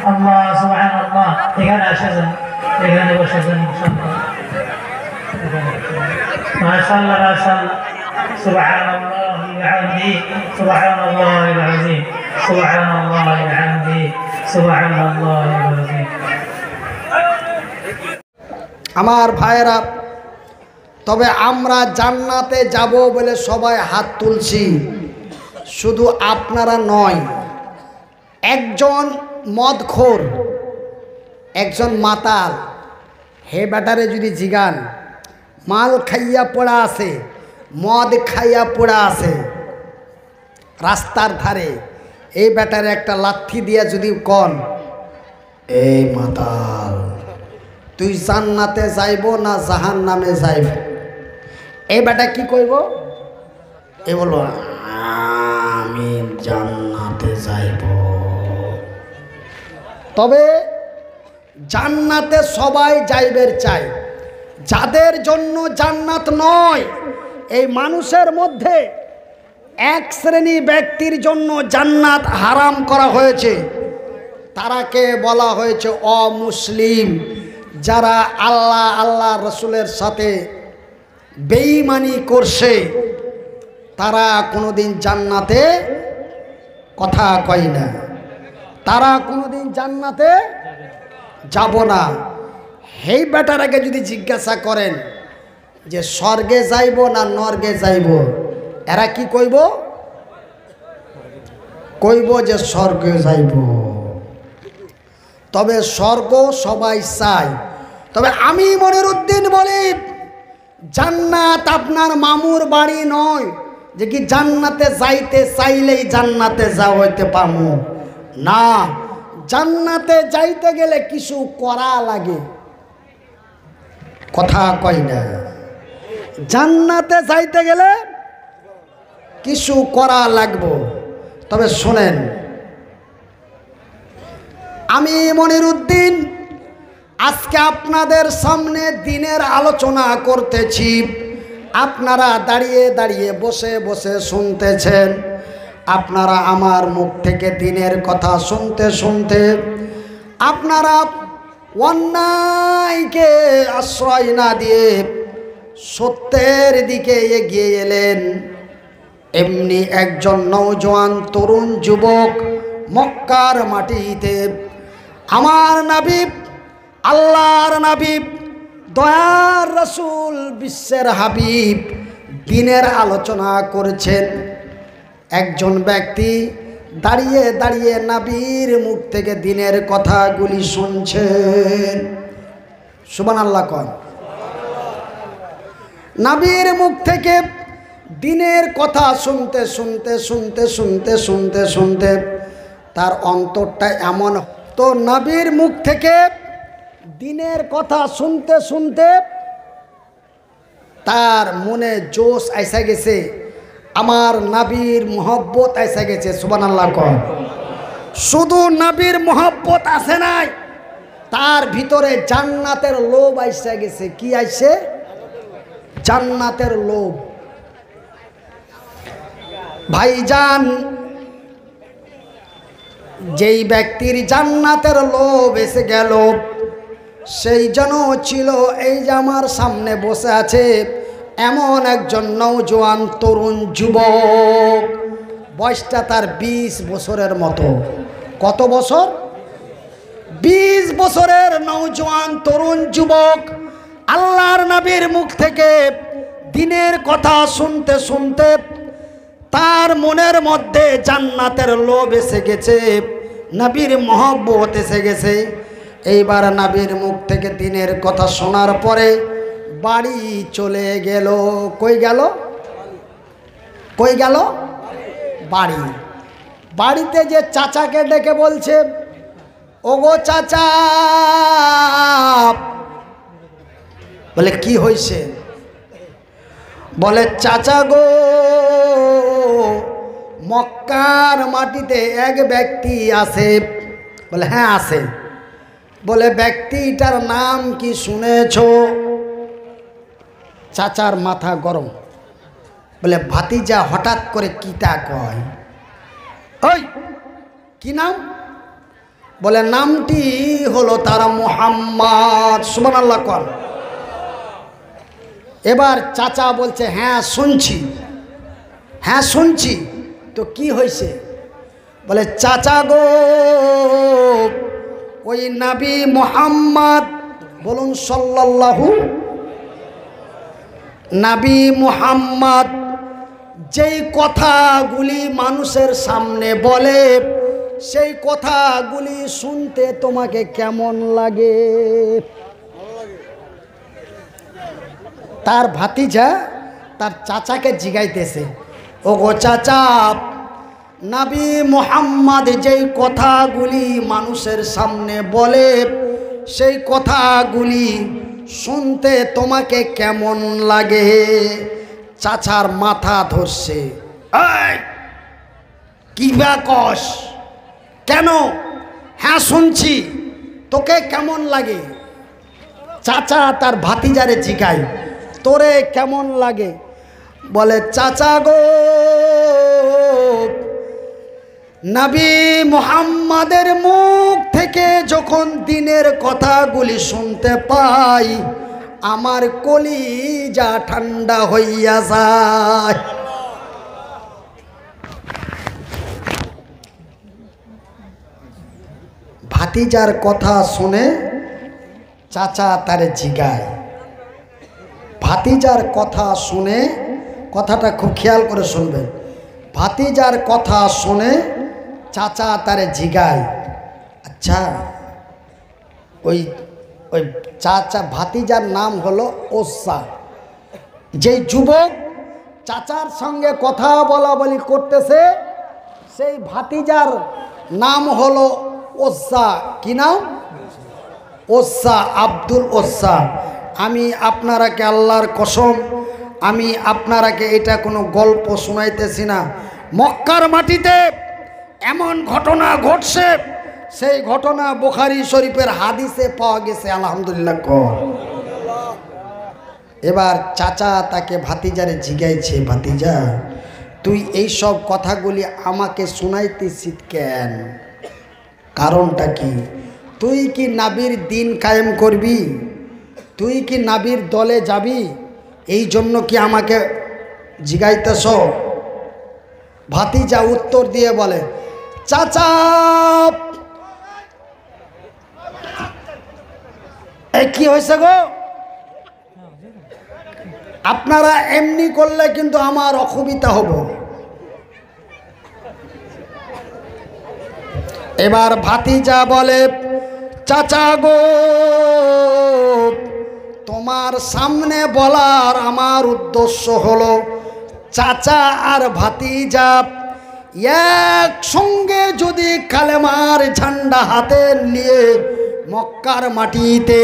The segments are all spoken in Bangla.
আল্লাহ সুবহানাল্লাহ। এখানে এসেছেন, এখানে বসেছেন, মাশাআল্লাহ মাশাআল্লাহ। সুবহানাল্লাহ বিহামদিহি সুবহানাল্লাহিল আযীম সুবহানাল্লাহ বিহামদিহি সুবহানাল্লাহিল আযীম। আমার ভাইয়েরা, তবে আমরা জান্নাতে যাব বলে সবাই হাত তুলছি, শুধু আপনারা নয়। একজন মদখোর, একজন মাতাল, হে ব্যাটারে যদি জিগান, মাল খাইয়া পড়া আছে, মদ খাইয়া পড়া আছে রাস্তার ধারে, এই ব্যাটারে একটা লাথি দিয়া যদি কন, এই মাতাল তুই জান্নাতে যাইব না জাহান্নামে যাইব, এই বেটা কি কইব? এ বলবো আমি জান্নাতে যাইব। তবে জান্নাতে সবাই যাইবের চাই। যাদের জন্য জান্নাত নয়, এই মানুষের মধ্যে এক শ্রেণী ব্যক্তির জন্য জান্নাত হারাম করা হয়েছে। তারাকে বলা হয়েছে অমুসলিম, যারা আল্লাহ রসুলের সাথে বেঈমানি করছে। তারা কোনোদিন জান্নাতে কথা কয় না, তারা কোনোদিন জান্নাতে যাব না। এই বেটারাকে যদি জিজ্ঞাসা করেন যে স্বর্গে যাইব না নরকে যাইব, এরা কি কইব? কইব যে স্বর্গে যাইব। তবে স্বর্গ সবাই চায়। তবে আমি মনিরউদ্দিন বলি, জান্নাত আপনার মামুর বাড়ি নয় যে কি জান্নাতে যাইতে চাইলেই জান্নাতে যাওয়া হইতে পারবো না। জান্নাতে যাইতে গেলে কিছু করা লাগে, কথা কই না। জান্নাতে যাইতে গেলে কিছু করা লাগবে। তবে শোনেন, আমি মনিরউদ্দিন আজকে আপনাদের সামনে দিনের আলোচনা করতেছি। আপনারা দাঁড়িয়ে দাঁড়িয়ে বসে বসে শুনতেছেন। আপনারা আমার মুখ থেকে দিনের কথা শুনতে শুনতে আপনারা অন্যায়কে আশ্রয় না দিয়ে সত্যের দিকে এগিয়ে এলেন। এমনি একজন নওজোয়ান তরুণ যুবক মক্কার মাটিতে আমার নবী, আল্লাহর নবী, দয়ার রসুল, বিশ্বের হাবিব দিনের আলোচনা করেছেন। একজন ব্যক্তি দাঁড়িয়ে দাঁড়িয়ে নবীর মুখ থেকে দিনের কথাগুলি শুনছেন। সুবহানাল্লাহ কন। নবীর মুখ থেকে দিনের কথা শুনতে শুনতে শুনতে শুনতে শুনতে শুনতে তার অন্তরটা এমন, তো নবীর মুখ থেকে দিনের কথা শুনতে শুনতে তার মনে জোশ আইসা গেছে, আমার নবীর মহব্বত আইসা গেছে। সুবহানাল্লাহ কন। শুধু নবীর মহব্বত আসে নাই, তার ভিতরে জান্নাতের লোভ আইসা গেছে। কি আইছে? জান্নাতের লোভ। ভাইজান, যেই ব্যক্তির জান্নাতের লোভ এসে গেল, সেই জন ছিল এই যে আমার সামনে বসে আছে এমন একজন নওজোয়ান তরুণ যুবক। বয়সটা তার 20 বছরের মতো। কত বছর? 20 বছরের নওজোয়ান তরুণ যুবক আল্লাহর নবীর মুখ থেকে দিনের কথা শুনতে শুনতে তার মনের মধ্যে জান্নাতের লোভ এসে গেছে, নবীর মহব্বত এসে গেছে। এইবার নবীর মুখ থেকে দিনের কথা শোনার পরে বাড়ি চলে গেল। কই গেল? কই গেল? বাড়ি। বাড়িতে যে চাচাকে ডেকে বলছে, ওগো চাচা। বলে কি হয়েছে? বলে চাচা গো, মক্কার মাটিতে এক ব্যক্তি আছে। বলে হ্যাঁ আছে। বলে ব্যক্তিটার নাম কি শুনেছো? চাচার মাথা গরম। বলে ভাতিজা হঠাৎ করে কিটা কয়? ওই কি নাম? বলে নামটি হলো তার মুহাম্মদ। সুবহানাল্লাহ কর। এবার চাচা বলছে হ্যাঁ শুনছি, হ্যাঁ শুনছি। তো কি হয়েছে? বলে চাচা গো, ওই নবী মুহাম্মদ, বলুন সাল্লাল্লাহু, নবী মুহাম্মদ যেই কথাগুলি মানুষের সামনে বলে, সেই কথাগুলি শুনতে তোমাকে কেমন লাগে? তার ভাতিজা তার চাচাকে জিগাইতেছে, ও গো চাচা, নবী মুহাম্মদ যেই কথাগুলি মানুষের সামনে বলে, সেই কথাগুলি শুনতে তোমাকে কেমন লাগে? চাচার মাথা ধরছে, এই কি বাকস, কেন? হ্যাঁ শুনছি, তোকে কেমন লাগে? চাচা তার ভাতিজারে জিগায়, তোরে কেমন লাগে? বলে চাচা গো, নবী মুহাম্মাদের মুখ থেকে যখন দিনের কথাগুলি শুনতে পাই, আমার কলিজা ঠান্ডা হইয়া যায়। ভাতিজার কথা শুনে চাচা তারে জিগায়, ভাতিজার কথা শুনে, কথাটা খুব খেয়াল করে শুনবেন, ভাতিজার কথা শুনে চাচা তারে জিগায়, আচ্ছা ওই ওই চাচা ভাতিজার নাম হলো ওসা, যেই যুবক চাচার সঙ্গে কথা বলা বলি করতেছে, সেই ভাতিজার নাম হলো ওসা। কি নাম? ওসা, আব্দুল ওসা। আমি আপনারাকে আল্লাহর কসম, আমি আপনারাকে এটা কোনো গল্প শোনাইতেছি না, মক্কার মাটিতে এমন ঘটনা ঘটছে, সেই ঘটনা বুখারী শরীফের হাদিসে পাওয়া গেছে। আলহামদুলিল্লাহ। এবার চাচা তাকে ভাতিজারে জিগাইছে, ভাতিজা তুই এই সব কথাগুলি আমাকে শোনাইতেছিস কেন? কারণটা কি? তুই কি নবীর দিন কায়েম করবি? তুই কি নবীর দলে যাবি? এই জন্য কি আমাকে জিগাইতেছ? ভাতিজা উত্তর দিয়ে বলে, চাচা এই কি হয়েছে গো? আপনারা এমনি করলে কিন্তু আমার অসুবিধা হবে। এবার ভাতিজা বলে, চাচা গো, তোমার সামনে বলার আমার উদ্দেশ্য হলো, চাচা আর ভাতিজা একসঙ্গে যদি কালেমার ঝান্ডা হাতে নিয়ে মক্কার মাটিতে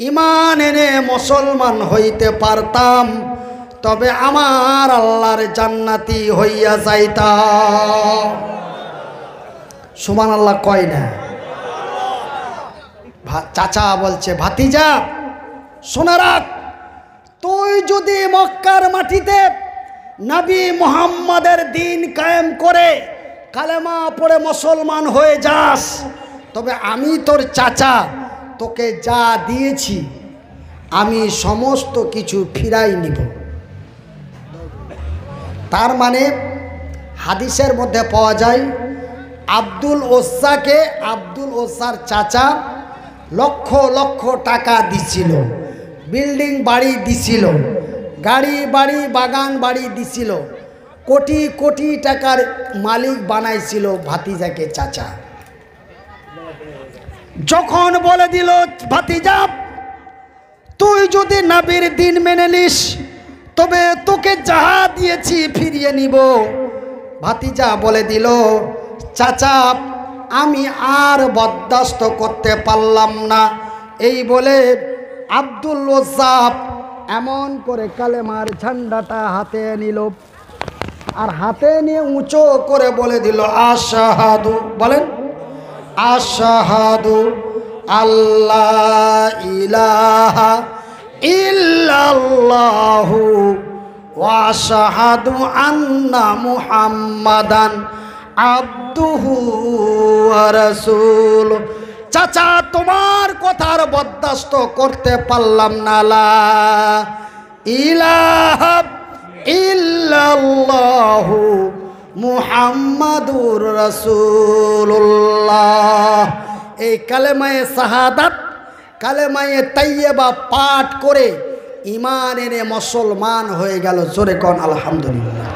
ঈমান এনে মুসলমান হইতে পারতাম, তবে আমার আল্লাহর জান্নাতি হইয়া যাইতাম। সুবহানাল্লাহ কয় না? চাচা বলছে, ভাতিজা শোনা রাখ, তুই যদি মক্কার মাটিতে নবী মুহাম্মাদের দিন কায়েম করে কালেমা পড়ে মুসলমান হয়ে যাস, তবে আমি তোর চাচা তোকে যা দিয়েছি আমি সমস্ত কিছু ফিরাই নিব। তার মানে হাদিসের মধ্যে পাওয়া যায়, আব্দুল ওসাকে, আব্দুল ওসার চাচা লক্ষ লক্ষ টাকা দিছিল, বিল্ডিং বাড়ি দিছিল, গাড়ি বাড়ি বাগান বাড়ি দিছিল, কোটি কোটি টাকার মালিক বানাইছিল ভাতিজাকে চাচা। যখন বলে দিল, ভাতিজা তুই যদি নবীর দিন মেনে নিস তবে তোকে যাহা দিয়েছি ফিরিয়ে নিব, ভাতিজা বলে দিল, চাচা আমি আর বরদাস্ত করতে পারলাম না। এই বলে আব্দুল ওসাব এমন করে কালেমার ঝান্ডাটা হাতে নিল, আর হাতে নিয়ে উঁচু করে বলে দিল, আশহাদু, বলেন আশহাদু আল্লাহ ইলাহা ইল্লাল্লাহু ওয়া আশহাদু আন্না মুহাম্মাদান আবদুহু ওয়া রাসূলুহু। চাচা তোমার কথার বরদাস্ত করতে পারলাম না। লা ইলাহা ইল্লাল্লাহু মুহাম্মাদুর রাসূলুল্লাহ। এই কালেমায়ে শাহাদাত, কালেমায়ে তাইয়্যিবা পাঠ করে ঈমান এনে মুসলমান হয়ে গেল। জোরে কোন আলহামদুলিল্লাহ।